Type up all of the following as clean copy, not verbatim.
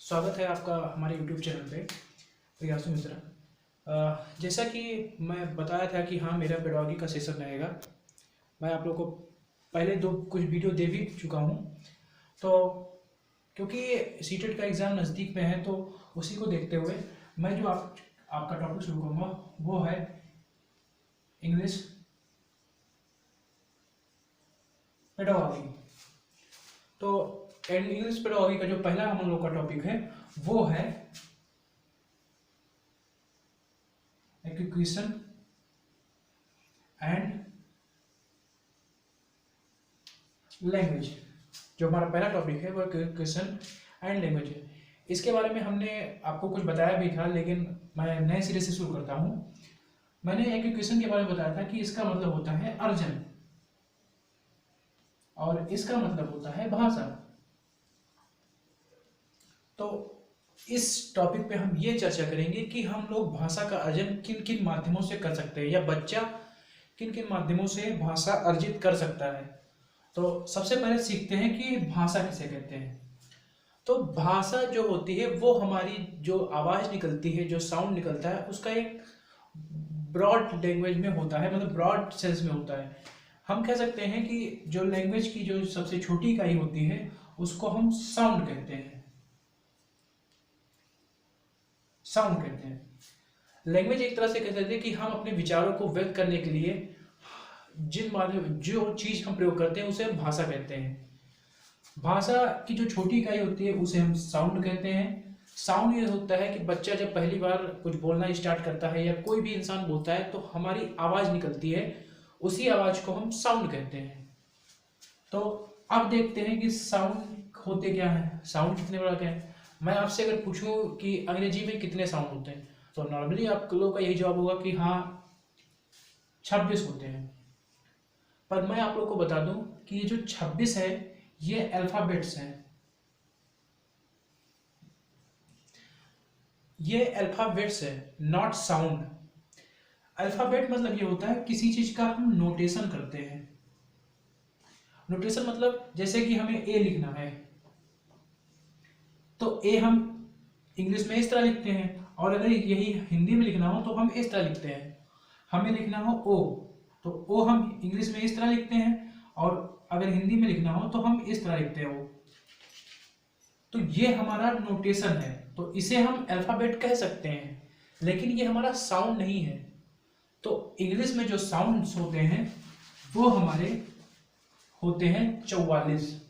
स्वागत है आपका हमारे YouTube चैनल पे प्रियासु मिश्रा। जैसा कि मैं बताया था कि हाँ मेरा पेडोगी का सेशन रहेगा। मैं आप लोग को पहले कुछ वीडियो दे भी चुका हूँ। तो क्योंकि सीटेट का एग्ज़ाम नज़दीक में है तो उसी को देखते हुए मैं जो आपका टॉपिक शुरू करूँगा वो है इंग्लिश पेडोगी। तो इंग्लिश पेडोगी का जो पहला हम लोग का टॉपिक है वो है एक्विजिशन एंड लैंग्वेज। जो हमारा पहला टॉपिक है वो एक्विजिशन एंड लैंग्वेज है। इसके बारे में हमने आपको कुछ बताया भी था, लेकिन मैं नए सिरे से शुरू करता हूँ। मैंने एक्विजिशन के बारे में बताया था कि इसका मतलब होता है अर्जन और इसका मतलब होता है भाषा। तो इस टॉपिक पे हम ये चर्चा करेंगे कि हम लोग भाषा का अर्जन किन किन माध्यमों से कर सकते हैं या बच्चा किन किन माध्यमों से भाषा अर्जित कर सकता है। तो सबसे पहले सीखते हैं कि भाषा किसे कहते हैं। तो भाषा जो होती है वो हमारी जो आवाज़ निकलती है, जो साउंड निकलता है, उसका एक ब्रॉड लैंग्वेज में होता है, मतलब ब्रॉड सेंस में होता है। हम कह सकते हैं कि जो लैंग्वेज की जो सबसे छोटी इकाई होती है उसको हम साउंड कहते हैं। साउंड कहते हैं। लैंग्वेज एक तरह से कह सकते हैं कि हम अपने विचारों को व्यक्त करने के लिए जिन माध्यम जो चीज हम प्रयोग करते हैं उसे हम भाषा कहते हैं। भाषा की जो छोटी इकाई होती है उसे हम साउंड कहते हैं। साउंड ये होता है कि बच्चा जब पहली बार कुछ बोलना स्टार्ट करता है या कोई भी इंसान बोलता है तो हमारी आवाज निकलती है, उसी आवाज को हम साउंड कहते हैं। तो अब देखते हैं कि साउंड होते क्या है, साउंड कितने प्रकार के हैं। मैं आपसे अगर पूछूं कि अंग्रेजी में कितने साउंड होते हैं तो नॉर्मली आप लोगों का यही जवाब होगा कि हाँ 26 होते हैं। पर मैं आप लोग को बता दूं कि ये जो 26 है ये अल्फाबेट्स हैं। ये अल्फाबेट्स है, नॉट साउंड। अल्फाबेट मतलब ये होता है किसी चीज का हम नोटेशन करते हैं। नोटेशन मतलब जैसे कि हमें ए लिखना है तो ए हम इंग्लिश में इस तरह लिखते हैं, और अगर यही हिंदी में लिखना हो तो हम इस तरह लिखते हैं। हमें लिखना हो ओ तो ओ हम इंग्लिश में इस तरह लिखते हैं, और अगर हिंदी में लिखना हो तो हम इस तरह लिखते हैं ओ। तो ये हमारा नोटेशन है, तो इसे हम अल्फाबेट कह सकते हैं, लेकिन ये हमारा साउंड नहीं है। तो इंग्लिश में जो साउंड्स होते हैं वो हमारे होते हैं 44।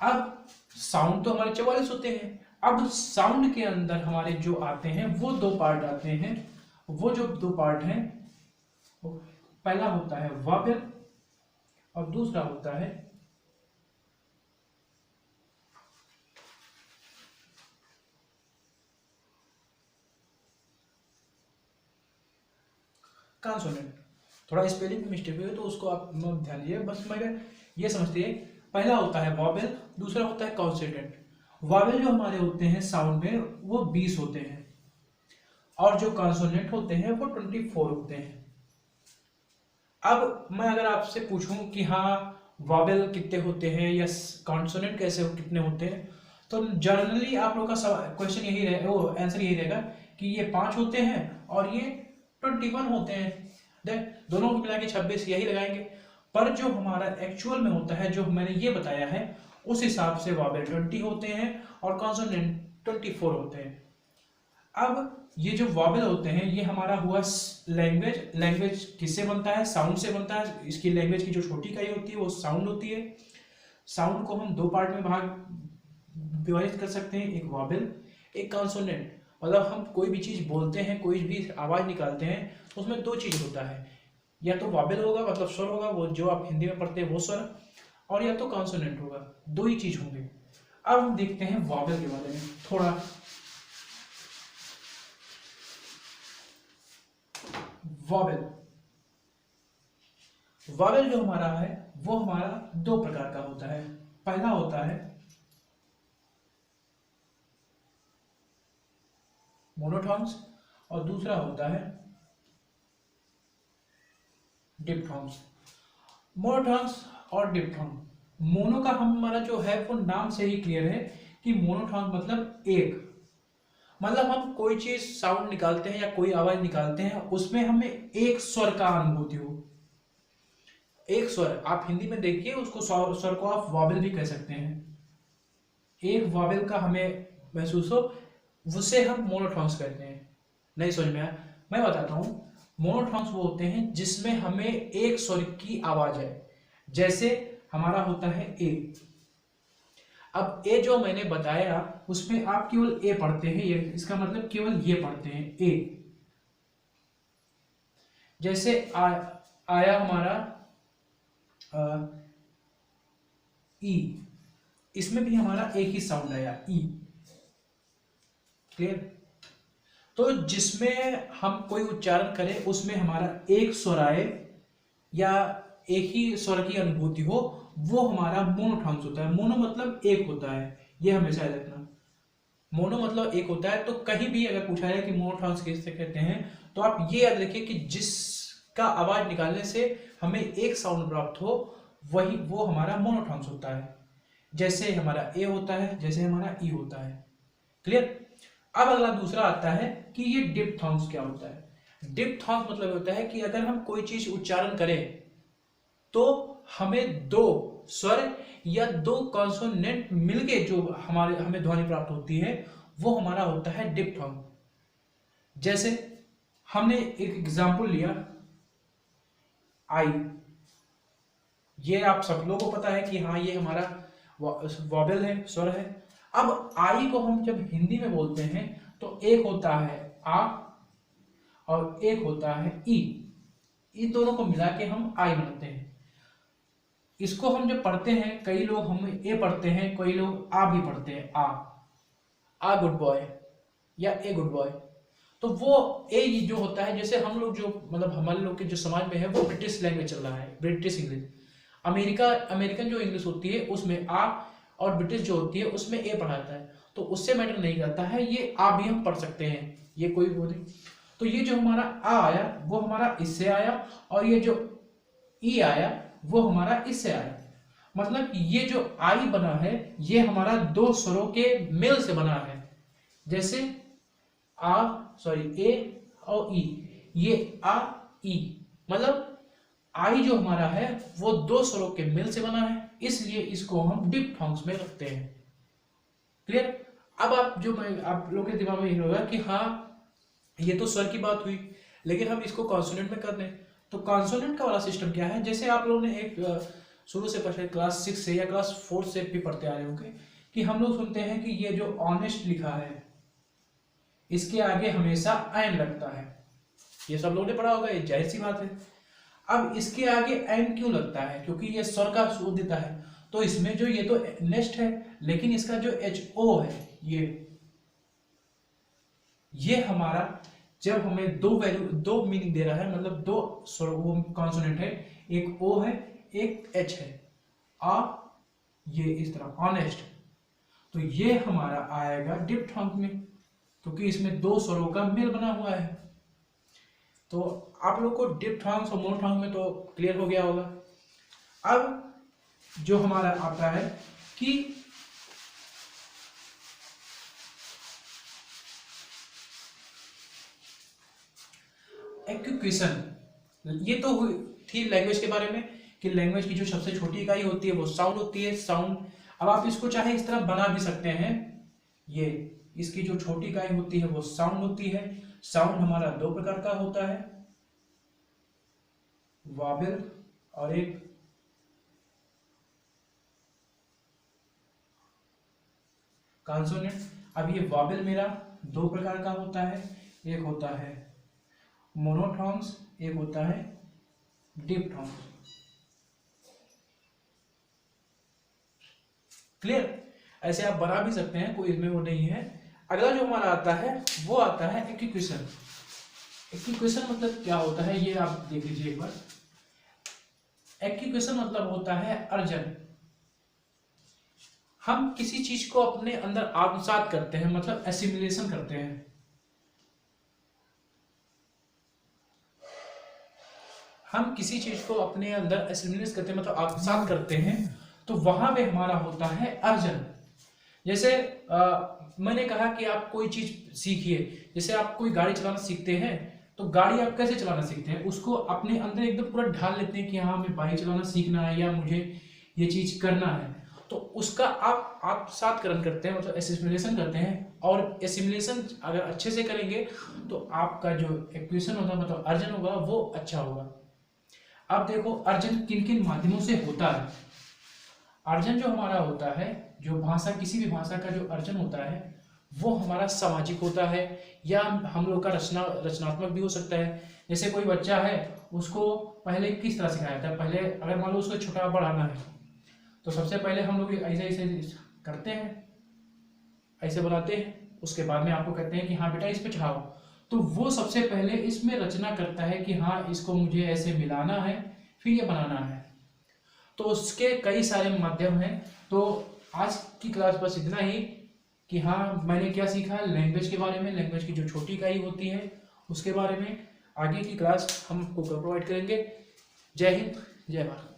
अब साउंड तो हमारे 44 होते हैं। अब साउंड के अंदर हमारे जो आते हैं वो दो पार्ट आते हैं। वो जो दो पार्ट हैं, पहला होता है वॉवेल और दूसरा होता है कॉन्सोनेंट। थोड़ा स्पेलिंग में मिस्टेक हुई है तो उसको आप ध्यान दीजिए। बस मेरे ये समझते हैं, पहला होता है वॉवेल, दूसरा होता है कॉन्सोनेंट। वॉवेल जो हमारे होते हैं साउंड में वो 20 होते हैं, और जो कॉन्सोनेंट होते हैं वो 24 होते हैं। अब मैं अगर आपसे पूछूं कि हाँ वॉवेल कितने होते हैं या कॉन्सोनेंट कैसे कितने होते हैं, तो जनरली आप लोग का क्वेश्चन यही रहेगा, वो आंसर यही रहेगा कि ये 5 होते हैं और ये 21 होते हैं। देख दोनों को मिला के 26 यही लगाएंगे। पर जो हमारा एक्चुअल में होता है, जो मैंने ये बताया है, उस हिसाब से वॉवेल 20 होते हैं और कॉन्सोनेंट 24 होते हैं। अब ये जो वॉवेल होते हैं ये हमारा हुआ लैंग्वेज। लैंग्वेज किससे बनता है? साउंड से बनता है। इसकी लैंग्वेज की जो छोटी इकाई होती है वो साउंड होती है। साउंड को हम दो पार्ट में विभाजित कर सकते हैं, एक वॉवेल एक कॉन्सोनेंट। मतलब हम कोई भी चीज बोलते हैं, कोई भी आवाज निकालते हैं तो उसमें दो चीज होता है, या तो वॉवेल होगा मतलब स्वर होगा, वो जो आप हिंदी में पढ़ते हैं वो स्वर, और या तो कॉन्सोनेंट होगा। दो ही चीज होंगे। अब हम देखते हैं वॉवेल के बारे में थोड़ा। वॉवेल वॉवेल जो हमारा है वो हमारा दो प्रकार का होता है। पहला होता है मोनोथॉन्स और दूसरा होता है डिप्थॉन्स। मोनोथॉन्स और डिप्थॉन्स मोनो का हमारा जो है वो नाम से ही क्लियर है कि मोनोटोन मतलब एक, मतलब हम कोई चीज साउंड निकालते हैं या कोई आवाज निकालते हैं उसमें हमें एक स्वर का अनुभूति हो। एक स्वर आप हिंदी में देखिए उसको स्वर को आप वॉवेल भी कह सकते हैं। एक वॉवेल का हमें महसूस हो उसे हम मोनोटोन्स कहते हैं। नहीं समझ में आया? मैं बताता हूँ। मोनोटोन्स वो होते हैं जिसमें हमें एक स्वर की आवाज है। जैसे हमारा होता है ए। अब ए जो मैंने बताया उसमें आप केवल ए पढ़ते हैं, ये इसका मतलब केवल ये पढ़ते हैं ए। जैसे आया हमारा ई, इसमें भी हमारा एक ही साउंड आया ई। क्लियर? तो जिसमें हम कोई उच्चारण करें उसमें हमारा एक स्वर आए या एक ही स्वर की अनुभूति हो, वो हमारा मोनोटोन्स होता है। मोनो मतलब एक होता है, ये हमेशा याद रखना। मोनो मतलब एक होता है। तो कहीं भी अगर पूछा जाए कि मोनोटोन्स किसे कहते हैं तो आप ये याद रखिए कि जिसका आवाज निकालने से हमें एक साउंड प्राप्त हो वही वो हमारा मोनोटोन्स होता है। जैसे हमारा ए होता है, जैसे हमारा ई होता है। क्लियर? अब अगला दूसरा आता है कि ये डिप्थॉन्ग्स क्या होता है। डिप्थॉन्ग्स मतलब होता है कि अगर हम कोई चीज उच्चारण करें तो हमें दो स्वर या दो कॉन्सोनेंट मिलके जो हमें ध्वनि प्राप्त होती है वो हमारा होता है डिप्थॉन्ग। जैसे हमने एक एग्जांपल लिया आई, ये आप सब लोगों को पता है कि हाँ ये हमारा वॉवेल है, स्वर है। अब आई को हम जब हिंदी में बोलते हैं तो एक होता है आ और एक होता है ई। इन दोनों को मिला के हम आई बनाते हैं। इसको हम जब पढ़ते हैं, कई लोग हम ए पढ़ते हैं, कई लोग आ भी पढ़ते हैं। आ गुड बॉय या ए गुड बॉय। तो वो ए जो होता है, जैसे हम लोग जो मतलब हमारे लोग के जो समाज में है वो ब्रिटिश लैंग्वेज चल रहा है, ब्रिटिश इंग्लिश। अमेरिकन जो इंग्लिश होती है उसमें आ, और ब्रिटिश जो होती है उसमें ए पढ़ा जाता है। तो उससे मैटर नहीं करता है, ये आ भी हम पढ़ सकते हैं, ये कोई वो नहीं। तो ये जो हमारा आ आया वो हमारा इससे आया, और ये जो ई आया वो हमारा इससे आया। मतलब ये जो आई बना है ये हमारा दो स्वरों के मेल से बना है। जैसे ए और ई, ये आ ई, मतलब आई जो हमारा है वो दो स्वरों के मेल से बना है, इसलिए इसको हम डिप्थॉन्ग्स में रखते हैं। क्लियर? अब आप लोगों के दिमाग में ये होगा कि हाँ ये तो स्वर की बात हुई, लेकिन हम इसको कॉन्सोनेंट में कर दें तो कॉन्सोनेंट का वाला सिस्टम क्या है। जैसे आप लोगों ने एक शुरू से पढ़े, क्लास 6 से या क्लास 4 से भी पढ़ते आ रहे होंगे कि हम लोग सुनते हैं कि ये जो ऑनेस्ट लिखा है इसके आगे हमेशा एन लगता है। ये सब लोगों ने पढ़ा होगा, ये जाहिर सी बात है। अब इसके आगे एन क्यों लगता है? क्योंकि ये स्वर का सूत्र देता है। तो इसमें जो ये तो नेस्ट है, लेकिन इसका जो एच ओ है ये हमारा जब हमें दो मीनिंग दे रहा है, मतलब दो कॉन्सोनेंट है, एक ओ है एक एच है, ये इस तरह ऑनेस्ट, तो ये हमारा आएगा डिप्थॉन्ग में, क्योंकि इसमें दो स्वरों का मेल बना हुआ है। तो आप लोग को डिप्थॉन्ग्स और मोनोथॉन्ग में तो क्लियर हो गया होगा। अब जो हमारा आता है कि एक्यूक्वेशन, ये तो थी लैंग्वेज के बारे में कि लैंग्वेज की जो सबसे छोटी इकाई होती है वो साउंड होती है, साउंड। अब आप इसको चाहे इस तरह बना भी सकते हैं, ये इसकी जो छोटी इकाई होती है वो साउंड होती है। साउंड हमारा दो प्रकार का होता है, वॉवेल और एक कॉन्सोनेंट। अब ये वॉवेल मेरा दो प्रकार का होता है, एक होता है मोनोथॉन्ग्स, एक होता है डिप्थॉन्ग्स। क्लियर? ऐसे आप बना भी सकते हैं, कोई इसमें वो नहीं है। अगला जो हमारा आता है वो आता है एक्यूक्वेशन। एक्यूक्वेशन मतलब क्या होता है ये आप देख लीजिए एक बार। एक्यूक्वेशन मतलब होता है अर्जन। हम किसी चीज को अपने अंदर आत्मसात करते हैं, मतलब एसिमिलेशन करते हैं। हम किसी चीज को अपने अंदर एसिमिलेट करते हैं, मतलब आत्मसात करते हैं। तो वहां पे हमारा होता है अर्जन। जैसे मैंने कहा कि आप कोई चीज सीखिए, जैसे आप कोई गाड़ी चलाना सीखते हैं, तो गाड़ी आप कैसे चलाना सीखते हैं, उसको अपने अंदर एकदम पूरा ढाल लेते हैं कि हाँ हमें बाइक चलाना सीखना है या मुझे ये चीज करना है, तो उसका आप साथकरण करते हैं, मतलब एसिमुलेशन करते हैं। और एसिमुलेशन अगर अच्छे से करेंगे तो आपका जो एक्विजिशन होगा, मतलब अर्जन होगा, वो अच्छा होगा। अब देखो अर्जन किन किन माध्यमों से होता है। अर्जन जो हमारा होता है, जो भाषा, किसी भी भाषा का जो अर्जन होता है वो हमारा सामाजिक होता है, या हम लोग का रचनात्मक भी हो सकता है। जैसे कोई बच्चा है, उसको पहले किस तरह सिखाया जाता है, पहले अगर मान लो उसको छोटा बढ़ाना है तो सबसे पहले हम लोग ऐसे ऐसे करते हैं, ऐसे बनाते हैं, उसके बाद में आपको कहते हैं कि हाँ बेटा इस पे चढ़ाओ, तो वो सबसे पहले इसमें रचना करता है कि हाँ इसको मुझे ऐसे मिलाना है, फिर ये बनाना है। तो उसके कई सारे माध्यम हैं। तो आज की क्लास बस इतना ही कि हाँ मैंने क्या सीखा लैंग्वेज के बारे में, लैंग्वेज की जो छोटी इकाई होती है उसके बारे में। आगे की क्लास हम आपको प्रोवाइड करेंगे। जय हिंद, जय भारत।